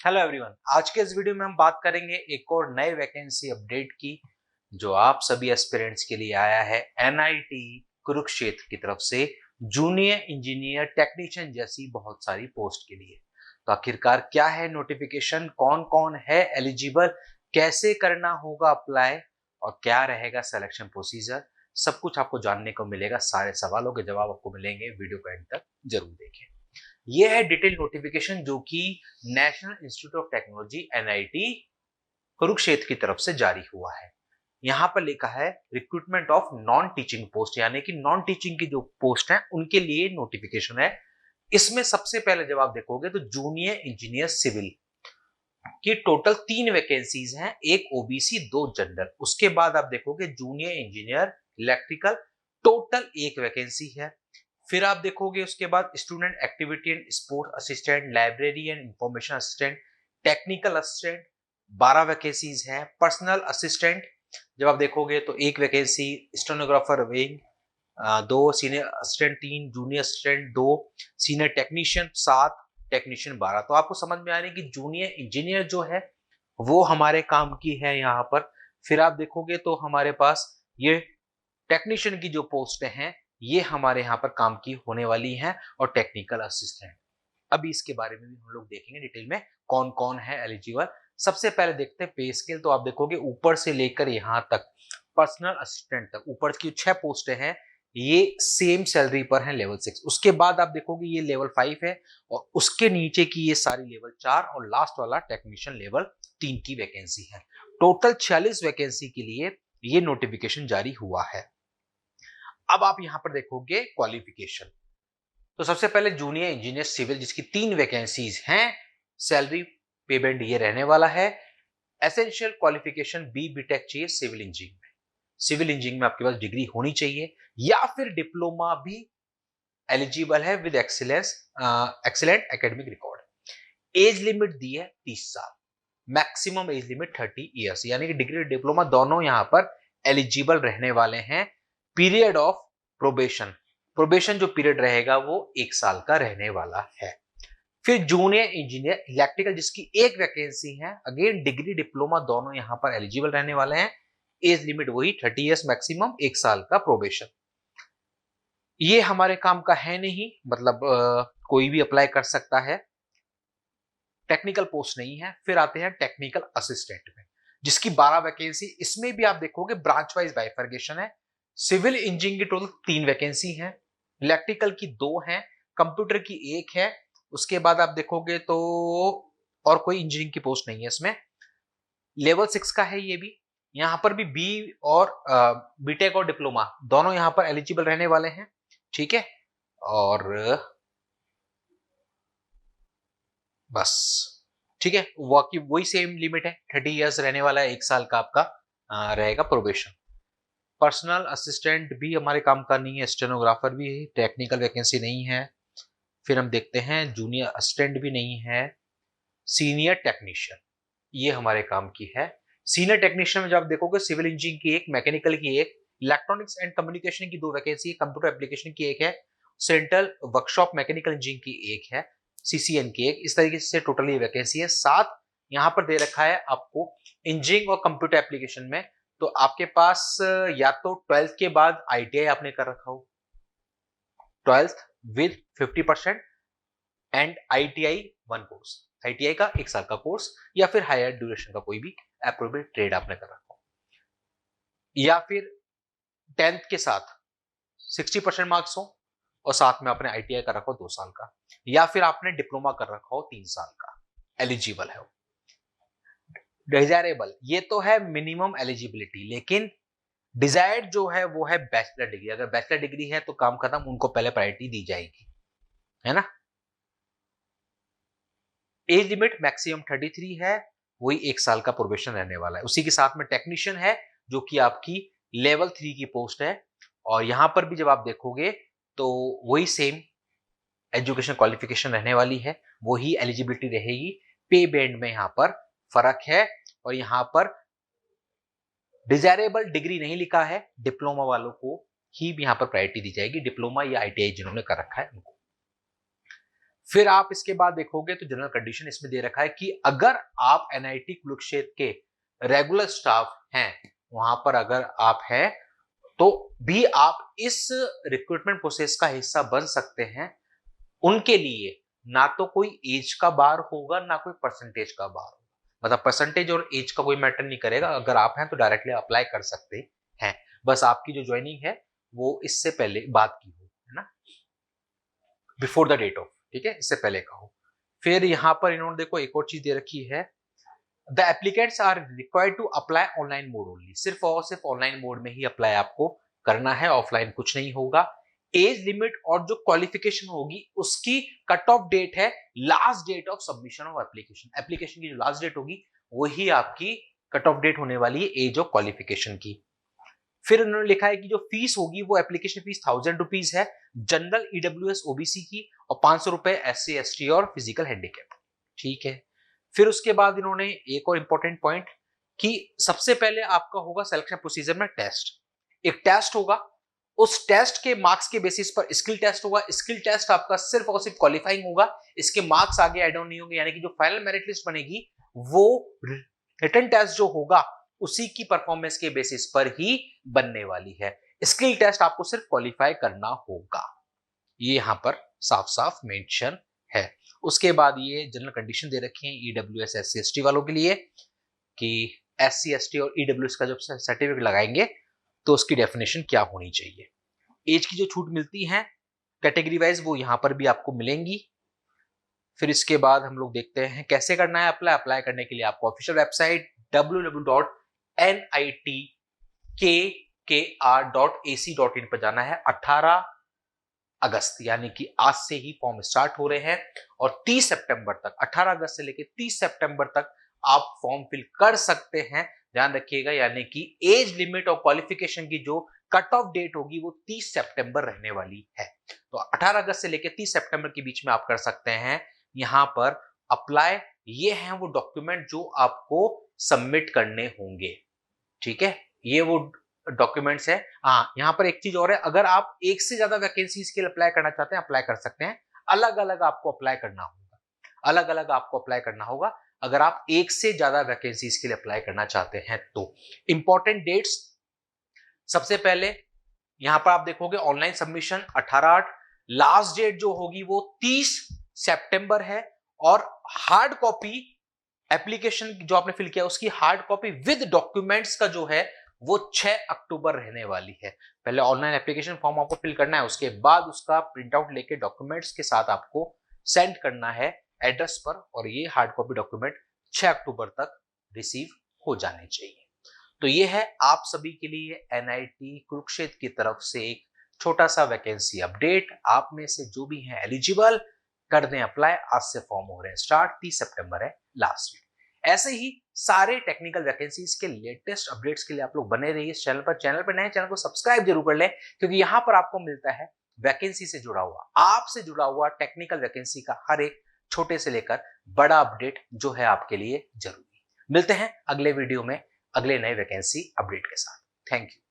Hello everyone, आज के इस वीडियो में हम बात करेंगे एक और नए वैकेंसी अपडेट की जो आप सभी एस्पिरेंट्स के लिए आया है एनआईटी कुरुक्षेत्र की तरफ से जूनियर इंजीनियर टेक्नीशियन जैसी बहुत सारी पोस्ट के लिए। तो आखिरकार क्या है नोटिफिकेशन, कौन कौन है एलिजिबल, कैसे करना होगा अप्लाई और क्या रहेगा सिलेक्शन प्रोसीजर, सब कुछ आपको जानने को मिलेगा। सारे सवालों के जवाब आपको मिलेंगे, वीडियो को एंड तक जरूर देखें। ये है डिटेल नोटिफिकेशन जो कि national institute of technology NIT Kurukshetra की तरफ से जारी हुआ है। यहां पर लिखा है recruitment of non teaching post, यानी कि नॉन टीचिंग की जो पोस्ट है उनके लिए नोटिफिकेशन है। इसमें सबसे पहले जब आप देखोगे तो जूनियर इंजीनियर सिविल की टोटल 3 वैकेंसीज हैं, एक ओबीसी 2 जनरल। उसके बाद आप देखोगे junior engineer electrical, total 1 vacancy है। फिर आप देखोगे उसके बाद student activity and sport assistant, library and information assistant, technical assistant 12 vacancies हैं। पर्सनल असिस्टेंट जब आप देखोगे तो 1 vacancy, stenographer wing 2, senior assistant 3, junior assistant 2, senior technician 7, technician 12। तो आपको समझ में आ रही है कि जूनियर इंजीनियर जो है वो हमारे काम की है यहाँ पर। फिर आप देखोगे तो हमारे पास ये टेक्नीशियन की जो पोस्ट हैं ये हमारे यहाँ पर काम की होने वाली हैं, और टेक्निकल असिस्टेंट। अभी इसके बारे में भी हम लोग देखेंगे डिटेल में कौन कौन है एलिजिबल। सबसे पहले देखते हैं पे स्केल। तो आप देखोगे ऊपर से लेकर यहाँ तक पर्सनल असिस्टेंट तक ऊपर की 6 पोस्टें हैं, ये सेम सैलरी पर है लेवल 6। उसके बाद आप देखोगे ये लेवल 5 है, और उसके नीचे की ये सारी लेवल 4, और लास्ट वाला टेक्नीशियन लेवल 3 की वैकेंसी है। टोटल 46 वैकेंसी के लिए ये नोटिफिकेशन जारी हुआ है। अब आप यहां पर देखोगे क्वालिफिकेशन। तो सबसे पहले जूनियर इंजीनियर सिविल जिसकी 3 वैकेंसीज हैं, सैलरी पे बैंड ये रहने वाला है। एसेंशियल क्वालिफिकेशन बी बीटेक चाहिए सिविल इंजीनियरिंग में। सिविल इंजीनियरिंग में आपके पास डिग्री होनी चाहिए, या फिर डिप्लोमा भी एलिजिबल है with excellent academic record. Age limit दी है 30 साल, मैक्सिमम एज लिमिट 30 ईयर्स, यानी कि डिग्री डिप्लोमा दोनों यहां पर एलिजिबल रहने वाले हैं। पीरियड ऑफ प्रोबेशन, प्रोबेशन जो पीरियड रहेगा वो 1 साल का रहने वाला है। फिर जूनियर इंजीनियर इलेक्ट्रिकल जिसकी 1 वैकेंसी है, अगेन डिग्री डिप्लोमा दोनों यहां पर एलिजिबल रहने वाले हैं। एज लिमिट वही 30 ईयर्स, मैक्सिमम 1 साल का प्रोबेशन। ये हमारे काम का है नहीं, मतलब कोई भी अप्लाई कर सकता है, टेक्निकल पोस्ट नहीं है। फिर आते हैं टेक्निकल असिस्टेंट में जिसकी 12 वैकेंसी। इसमें भी आप देखोगे ब्रांच वाइज बाइफर्गेशन है। सिविल इंजीनियरिंग की टोटल 3 वैकेंसी है, इलेक्ट्रिकल की 2 है, कंप्यूटर की 1 है। उसके बाद आप देखोगे तो और कोई इंजीनियरिंग की पोस्ट नहीं है इसमें। लेवल 6 का है ये भी। यहां पर भी बी और बीटेक और डिप्लोमा दोनों यहां पर एलिजिबल रहने वाले हैं, ठीक है। और बस, ठीक है, वही सेम लिमिट है, 30 इयर्स रहने वाला है, 1 साल का आपका रहेगा प्रोबेशन। पर्सनल असिस्टेंट भी हमारे काम का नहीं है, स्टेनोग्राफर भी है, टेक्निकल वैकेंसी नहीं है। फिर हम देखते हैं जूनियर असिस्टेंट भी नहीं है। सीनियर टेक्नीशियन ये हमारे काम की है। सीनियर टेक्नीशियन में जब आप देखोगे सिविल इंजीनियरिंग की 1, मैकेनिकल की 1, इलेक्ट्रॉनिक्स एंड कम्युनिकेशन की 2 वैकेंसी है, कंप्यूटर एप्लीकेशन की 1 है, सेंट्रल वर्कशॉप मैकेनिकल इंजीनियरिंग की 1 है, सीसीएन की 1। इस तरीके से टोटल ये वैकेंसी है। साथ यहाँ पर दे रखा है आपको इंजीनियरिंग और कंप्यूटर एप्लीकेशन में। तो आपके पास या तो 12th के बाद आईटीआई आपने कर रखा हो, 12th with 50% and ITI 1 course, ITI का 1 साल का कोर्स, या फिर हायर ड्यूरेशन का कोई भी अप्रोप्रिएट ट्रेड आपने कर रखा हो, या फिर 10th के साथ 60% मार्क्स हो और साथ में आपने आईटीआई कर रखा हो 2 साल का, या फिर आपने डिप्लोमा कर रखा हो 3 साल का, एलिजिबल है। डिजायरेबल ये तो है मिनिमम एलिजिबिलिटी, लेकिन डिजायर्ड जो है वो है बैचलर डिग्री। अगर बैचलर डिग्री है तो काम खत्म, उनको पहले प्रायोरिटी दी जाएगी, है ना। एज लिमिट मैक्सिमम 33 है, वही 1 साल का प्रोबेशन रहने वाला है। उसी के साथ में टेक्नीशियन है जो कि आपकी लेवल 3 की पोस्ट है, और यहां पर भी जब आप देखोगे तो वही सेम एजुकेशन क्वालिफिकेशन रहने वाली है, वही एलिजिबिलिटी रहेगी। पे बैंड में यहां पर फर्क है, और यहां पर डिजायरेबल डिग्री नहीं लिखा है, डिप्लोमा वालों को ही यहां पर प्रायोरिटी दी जाएगी, डिप्लोमा या आईटीआई जिन्होंने कर रखा है उनको। फिर आप इसके बाद देखोगे तो जनरल कंडीशन इसमें दे रखा है कि अगर आप एनआईटी कुरुक्षेत्र के रेगुलर स्टाफ हैं, वहां पर अगर आप हैं तो भी आप इस रिक्रूटमेंट प्रोसेस का हिस्सा बन सकते हैं। उनके लिए ना तो कोई एज का बार होगा ना कोई परसेंटेज का बार होगा, मतलब परसेंटेज और एज का कोई मैटर नहीं करेगा। अगर आप हैं तो डायरेक्टली अप्लाई कर सकते हैं, बस आपकी जो ज्वाइनिंग है वो इससे पहले बात की हो, है ना, बिफोर द डेट ऑफ, ठीक है, इससे पहले का हो। फिर यहां पर इन्होंने देखो एक और चीज दे रखी है, the applicants are required to apply online mode only, सिर्फ और सिर्फ ऑनलाइन मोड में ही अप्लाई आपको करना है, ऑफलाइन कुछ नहीं होगा। एज लिमिट और जो क्वालिफिकेशन होगी उसकी कट ऑफ डेट है last date of submission of application, application की जो लास्ट डेट होगी वही आपकी कट ऑफ डेट होने वाली है एज ऑफ क्वालिफिकेशन की। फिर उन्होंने लिखा है कि जो फीस होगी वो एप्लीकेशन फीस 1000 रुपीज है, जनरल ईडब्ल्यूएस ओबीसी की, और 500 रुपए एससी एसटी और फिजिकल हैंडीकैप, ठीक है। फिर उसके बाद इन्होंने एक और इंपॉर्टेंट पॉइंट कि सबसे पहले आपका होगा सिलेक्शन प्रोसीजर में टेस्ट, एक टेस्ट होगा, उस टेस्ट के मार्क्स के बेसिस पर स्किल टेस्ट होगा, स्किल टेस्ट आपका सिर्फ और सिर्फ क्वालिफाइंग होगा, इसके मार्क्स आगे ऐड ऑन नहीं होंगे, यानी कि जो फाइनल मेरिट लिस्ट बनेगी वो रिटन टेस्ट जो होगा उसी की परफॉर्मेंस के बेसिस पर ही बनने वाली है। स्किल टेस्ट आपको सिर्फ क्वालिफाई करना होगा, ये यहां पर साफ साफ मेंशन है। उसके बाद ये जनरल कंडीशन दे रखी है ईडब्ल्यूएस एससी एसटी वालों के लिए कि एससी एसटी और ईडब्ल्यूएस का जब सर्टिफिकेट लगाएंगे तो उसकी डेफिनेशन क्या होनी चाहिए। एज की जो छूट मिलती है कैटेगरी वाइज वो यहां पर भी आपको मिलेंगी। फिर इसके बाद हम लोग देखते हैं कैसे करना है अप्लाई। अप्लाई करने के लिए आपको ऑफिशियल वेबसाइट www.nitkr.ac.in पर जाना है। 18 अगस्त यानी कि आज से ही फॉर्म स्टार्ट हो रहे हैं और 30 सितंबर तक, 18 अगस्त से लेकर 30 सितंबर तक आप फॉर्म फिल कर सकते हैं। ध्यान रखिएगा, यानी कि एज लिमिट और क्वालिफिकेशन की जो कट ऑफ डेट होगी वो 30 सितंबर रहने वाली है। तो 18 अगस्त से लेकर 30 सितंबर के बीच में आप कर सकते हैं यहां पर अप्लाई। ये हैं वो डॉक्यूमेंट जो आपको सबमिट करने होंगे, ठीक है, ये वो डॉक्यूमेंट्स है। हाँ, यहाँ पर एक चीज और है, अगर आप एक से ज्यादा वैकेंसीज के लिए अप्लाई करना चाहते हैं अप्लाई कर सकते हैं, अलग अलग आपको अप्लाई करना होगा, अलग अलग आपको अप्लाई करना होगा अगर आप एक से ज्यादा वैकेंसीज के लिए अप्लाई करना चाहते हैं तो। इंपॉर्टेंट डेट्स, सबसे पहले यहां पर आप देखोगे ऑनलाइन सबमिशन 18/8, लास्ट डेट जो होगी वो 30 सितंबर है, और हार्ड कॉपी एप्लीकेशन जो आपने फिल किया उसकी हार्ड कॉपी विद डॉक्यूमेंट्स का जो है वो 6 अक्टूबर रहने वाली है। पहले ऑनलाइन एप्लीकेशन फॉर्म आपको फिल करना है, उसके बाद उसका प्रिंट आउट लेके डॉक्यूमेंट्स के साथ आपको सेंड करना है एड्रेस पर, और ये हार्ड कॉपी डॉक्यूमेंट 6 अक्टूबर तक रिसीव हो जाने चाहिए। तो ये है आप सभी के लिए एनआईटी कुरुक्षेत्र की तरफ से एक छोटा सा वैकेंसी अपडेट। आप में से जो भी हैं एलिजिबल कर दें अप्लाई, आज से फॉर्म हो रहे हैं स्टार्ट, 30 सितंबर है लास्ट डेट। ऐसे ही सारे टेक्निकल वैकेंसीज के लेटेस्ट अपडेट्स के लिए आप लोग बने रहिए इस चैनल पर। चैनल पर नए, चैनल को सब्सक्राइब जरूर कर लें, क्योंकि यहां पर आपको मिलता है वैकेंसी से जुड़ा हुआ, आपसे जुड़ा हुआ टेक्निकल वैकेंसी का हर एक छोटे से लेकर बड़ा अपडेट जो है आपके लिए जरूरी। मिलते हैं अगले वीडियो में अगले नए वैकेंसी अपडेट के साथ। Thank you.